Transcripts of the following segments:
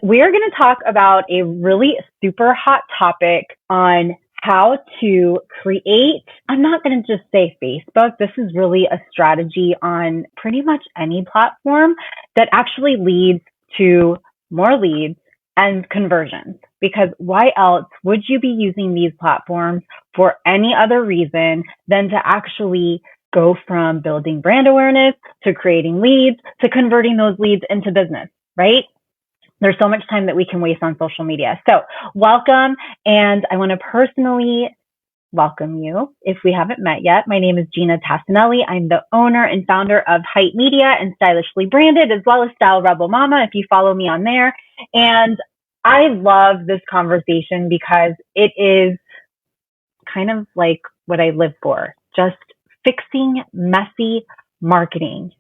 We're going to talk about a really super hot topic on how to create. I'm not going to just say Facebook. This is really a strategy on pretty much any platform that actually leads to more leads and conversions. Because why else would you be using these platforms for any other reason than to actually go from building brand awareness to creating leads to converting those leads into business, right? There's so much time that we can waste on social media. So welcome. And I want to personally welcome you if we haven't met yet. My name is Gina Tassinelli. I'm the owner and founder of Hype Media and Stylishly Branded, as well as Style Rebel Mama, if you follow me on there. And I love this conversation because it is kind of like what I live for, just fixing messy marketing.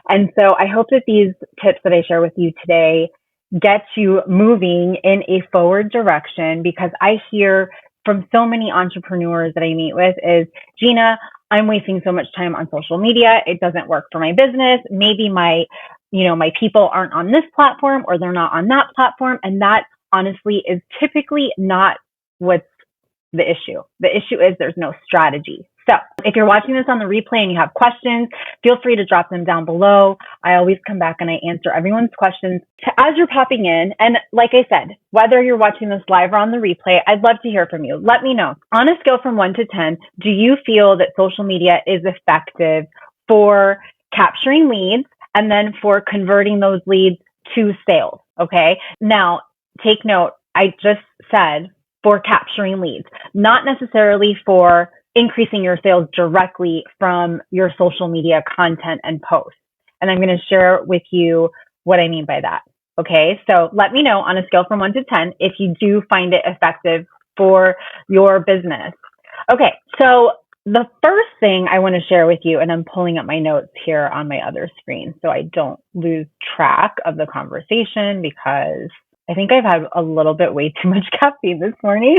And so I hope that these tips that I share with you today get you moving in a forward direction, because I hear from so many entrepreneurs that I meet with is, Gina, I'm wasting so much time on social media. It doesn't work for my business. Maybe my people aren't on this platform or they're not on that platform. And that honestly is typically not what's the issue. The issue is there's no strategy. So if you're watching this on the replay and you have questions, feel free to drop them down below. I always come back and I answer everyone's questions as you're popping in. And like I said, whether you're watching this live or on the replay, I'd love to hear from you. Let me know. On a scale from 1 to 10, do you feel that social media is effective for capturing leads and then for converting those leads to sales? Okay. Now, take note, I just said for capturing leads, not necessarily for increasing your sales directly from your social media content and posts. And I'm going to share with you what I mean by that. Okay, so let me know on a scale from 1 to 10 if you do find it effective for your business. Okay, so the first thing I want to share with you, and I'm pulling up my notes here on my other screen so I don't lose track of the conversation, because I think I've had a little bit way too much caffeine this morning.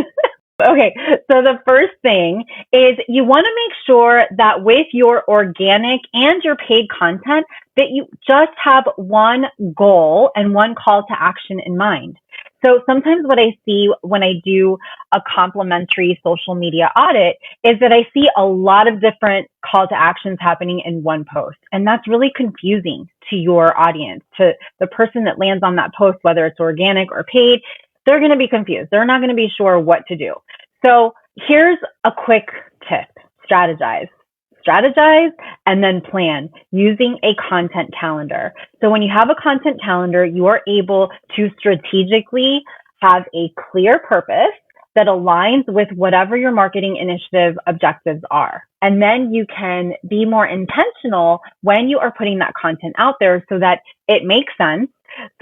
Okay, so the first thing is you want to make sure that with your organic and your paid content that you just have one goal and one call to action in mind. So sometimes what I see when I do a complimentary social media audit is that I see a lot of different call to actions happening in one post. And that's really confusing to your audience, to the person that lands on that post, whether it's organic or paid. They're going to be confused. They're not going to be sure what to do. So here's a quick tip. Strategize and then plan using a content calendar. So when you have a content calendar, you are able to strategically have a clear purpose that aligns with whatever your marketing initiative objectives are. And then you can be more intentional when you are putting that content out there so that it makes sense,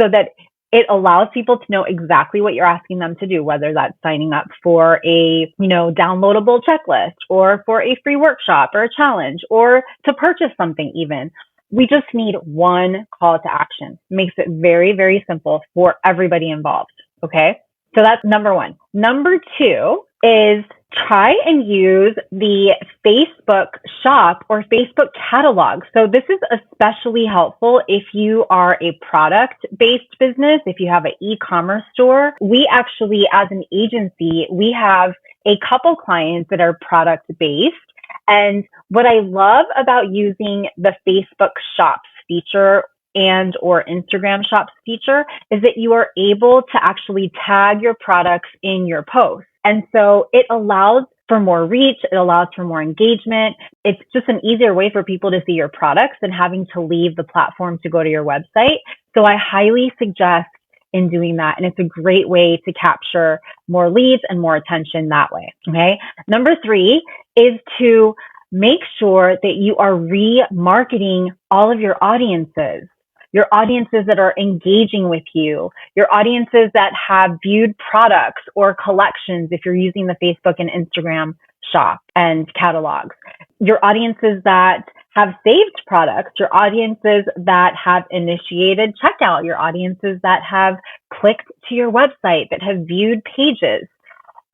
so that it allows people to know exactly what you're asking them to do, whether that's signing up for a, downloadable checklist or for a free workshop or a challenge or to purchase something even. We just need one call to action. It makes it very, very simple for everybody involved. Okay. So that's number one. Number two is try and use the Facebook shop or Facebook catalog. So this is especially helpful if you are a product-based business, if you have an e-commerce store. We actually, as an agency, we have a couple clients that are product-based. And what I love about using the Facebook shops feature and or Instagram shops feature is that you are able to actually tag your products in your posts. And so it allows for more reach. It allows for more engagement. It's just an easier way for people to see your products than having to leave the platform to go to your website. So I highly suggest in doing that. And it's a great way to capture more leads and more attention that way. Okay. Number three is to make sure that you are remarketing all of your audiences that are engaging with you, your audiences that have viewed products or collections if you're using the Facebook and Instagram shop and catalogs, your audiences that have saved products, your audiences that have initiated checkout, your audiences that have clicked to your website, that have viewed pages.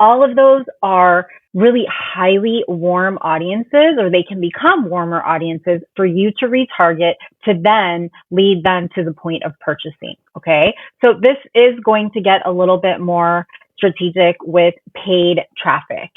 all of those are really highly warm audiences, or they can become warmer audiences for you to retarget to then lead them to the point of purchasing. Okay. So this is going to get a little bit more strategic with paid traffic.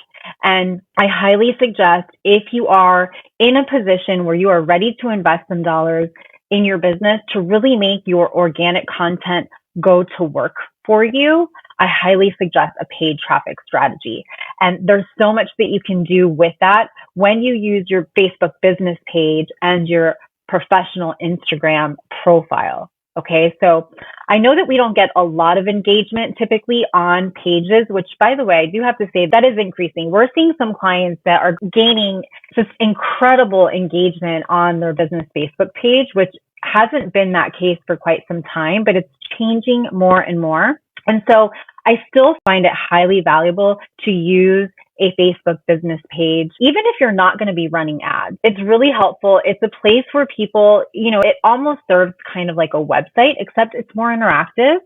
And I highly suggest, if you are in a position where you are ready to invest some dollars in your business to really make your organic content go to work for you, I highly suggest a paid traffic strategy. And there's so much that you can do with that when you use your Facebook business page and your professional Instagram profile. Okay, so I know that we don't get a lot of engagement typically on pages, which, by the way, I do have to say that is increasing. We're seeing some clients that are gaining just incredible engagement on their business Facebook page, which hasn't been that case for quite some time, but it's changing more and more. And so I still find it highly valuable to use a Facebook business page, even if you're not going to be running ads. It's really helpful. It's a place where people, it almost serves kind of like a website, except it's more interactive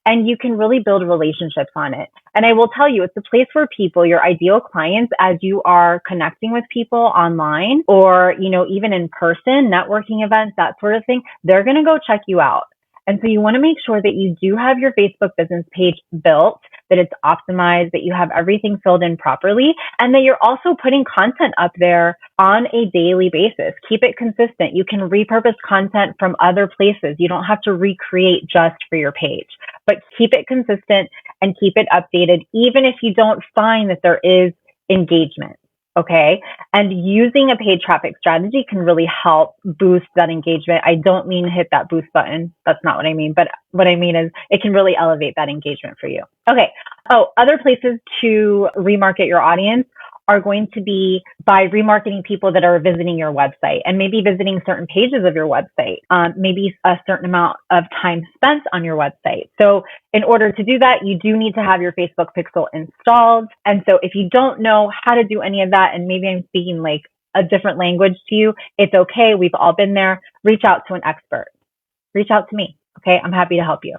and you can really build relationships on it. And I will tell you, it's a place where people, your ideal clients, as you are connecting with people online or, even in person, networking events, that sort of thing, they're going to go check you out. And so you want to make sure that you do have your Facebook business page built, that it's optimized, that you have everything filled in properly, and that you're also putting content up there on a daily basis. Keep it consistent. You can repurpose content from other places. You don't have to recreate just for your page, but keep it consistent and keep it updated, even if you don't find that there is engagement. Okay. And using a paid traffic strategy can really help boost that engagement. I don't mean hit that boost button. That's not what I mean. But what I mean is it can really elevate that engagement for you. Okay. Oh, other places to remarket your audience are going to be by remarketing people that are visiting your website and maybe visiting certain pages of your website, maybe a certain amount of time spent on your website. So in order to do that, you do need to have your Facebook pixel installed. And so if you don't know how to do any of that, and maybe I'm speaking like a different language to you, it's okay. We've all been there. Reach out to an expert. Reach out to me. Okay. I'm happy to help you.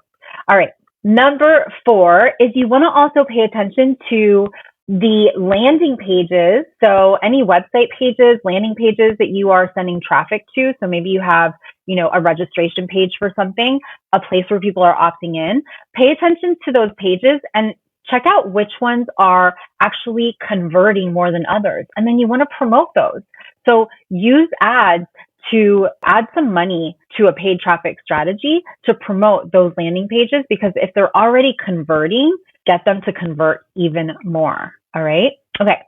All right. Number 4 is you want to also pay attention to the landing pages. So any website pages, landing pages that you are sending traffic to. So maybe you have, a registration page for something, a place where people are opting in. Pay attention to those pages and check out which ones are actually converting more than others. And then you want to promote those. So use ads to add some money to a paid traffic strategy to promote those landing pages, because if they're already converting, get them to convert even more. All right. Okay.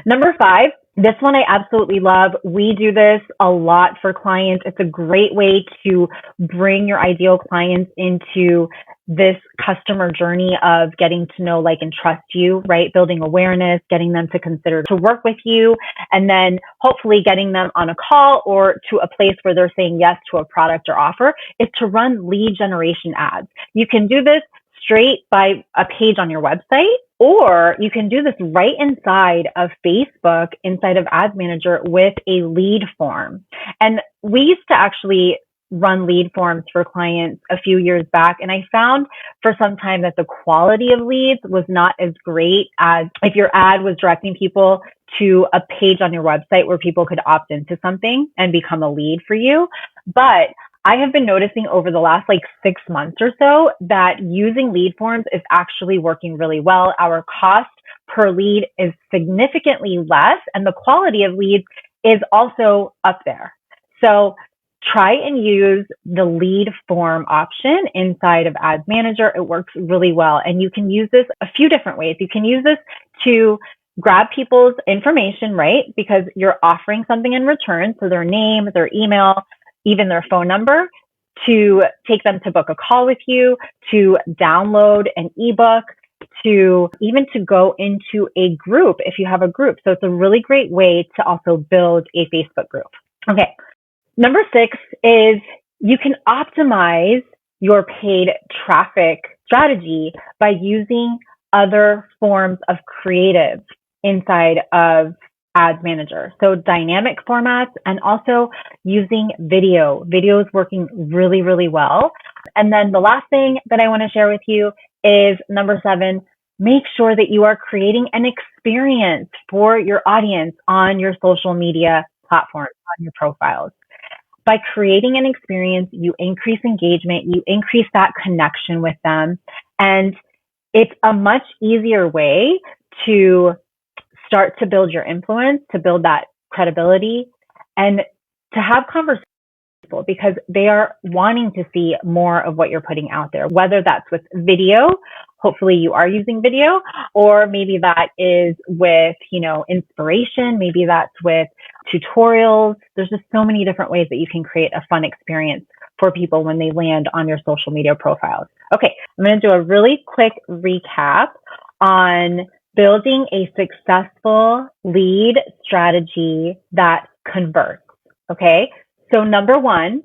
Number 5, this one I absolutely love. We do this a lot for clients. It's a great way to bring your ideal clients into this customer journey of getting to know, like, and trust you, right? Building awareness, getting them to consider to work with you, and then hopefully getting them on a call or to a place where they're saying yes to a product or offer, is to run lead generation ads. You can do this straight by a page on your website, or you can do this right inside of Facebook, inside of Ads Manager with a lead form. And we used to actually run lead forms for clients a few years back, and I found for some time that the quality of leads was not as great as if your ad was directing people to a page on your website where people could opt into something and become a lead for you. But I have been noticing over the last 6 months or so that using lead forms is actually working really well. Our cost per lead is significantly less, and the quality of leads is also up there. So try and use the lead form option inside of Ads Manager. It works really well. And you can use this a few different ways. You can use this to grab people's information, right? Because you're offering something in return. So their name, their email, even their phone number, to take them to book a call with you, to download an ebook, to even to go into a group if you have a group. So it's a really great way to also build a Facebook group. Okay. Number 6 is you can optimize your paid traffic strategy by using other forms of creative inside of Ads Manager. So dynamic formats, and also using video. Video is working really, really well. And then the last thing that I want to share with you is number 7, make sure that you are creating an experience for your audience on your social media platforms, on your profiles. By creating an experience, you increase engagement, you increase that connection with them, and it's a much easier way to start to build your influence, to build that credibility, and to have conversations because they are wanting to see more of what you're putting out there, whether that's with video. Hopefully you are using video, or maybe that is with, inspiration. Maybe that's with tutorials. There's just so many different ways that you can create a fun experience for people when they land on your social media profiles. Okay, I'm going to do a really quick recap on building a successful lead strategy that converts. Okay, so number one,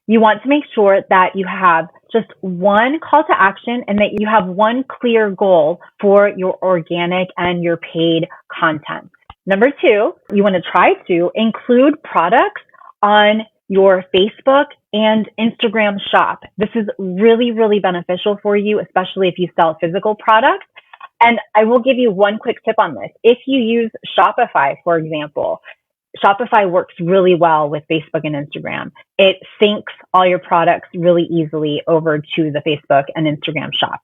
you want to make sure that you have just one call to action and that you have one clear goal for your organic and your paid content. Number two, you want to try to include products on your Facebook and Instagram shop. This is really, really beneficial for you, especially if you sell physical products. And I will give you one quick tip on this. If you use Shopify, for example, Shopify works really well with Facebook and Instagram. It syncs all your products really easily over to the Facebook and Instagram shop.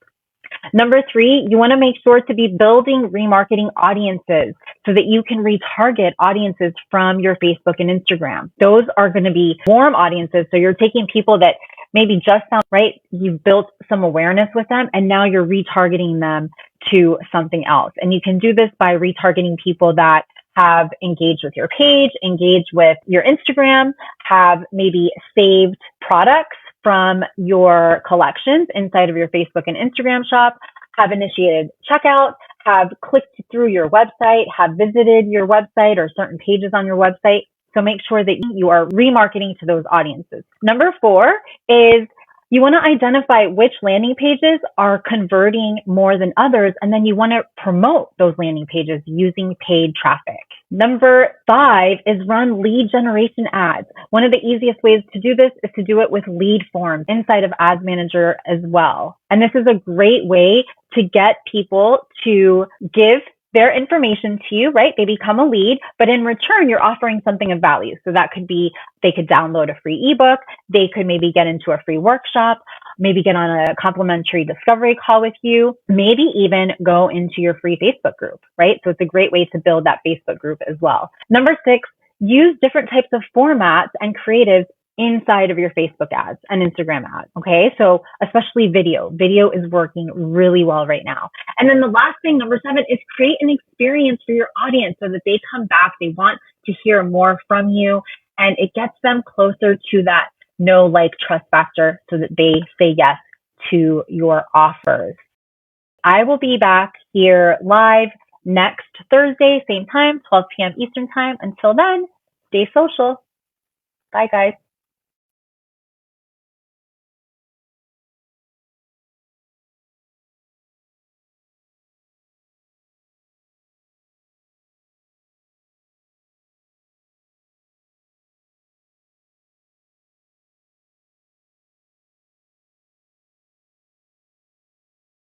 Number three, you want to make sure to be building remarketing audiences so that you can retarget audiences from your Facebook and Instagram. Those are going to be warm audiences. So you're taking people that maybe just sound right. You've built some awareness with them and now you're retargeting them to something else. And you can do this by retargeting people that have engaged with your page, engaged with your Instagram, have maybe saved products from your collections inside of your Facebook and Instagram shop, have initiated checkout, have clicked through your website, have visited your website or certain pages on your website. So make sure that you are remarketing to those audiences. Number four is you want to identify which landing pages are converting more than others, and then you want to promote those landing pages using paid traffic. Number five is run lead generation ads. One of the easiest ways to do this is to do it with lead forms inside of Ads Manager as well. And this is a great way to get people to give their information to you, right? They become a lead, but in return, you're offering something of value. So that could be, they could download a free ebook. They could maybe get into a free workshop, maybe get on a complimentary discovery call with you, maybe even go into your free Facebook group, right? So it's a great way to build that Facebook group as well. Number six, use different types of formats and creatives inside of your Facebook ads and Instagram ads. Okay. So especially video. Video is working really well right now. And then the last thing, number seven, is create an experience for your audience so that they come back. They want to hear more from you and it gets them closer to that know, like, trust factor so that they say yes to your offers. I will be back here live next Thursday, same time, 12 p.m. Eastern time. Until then, stay social. Bye, guys.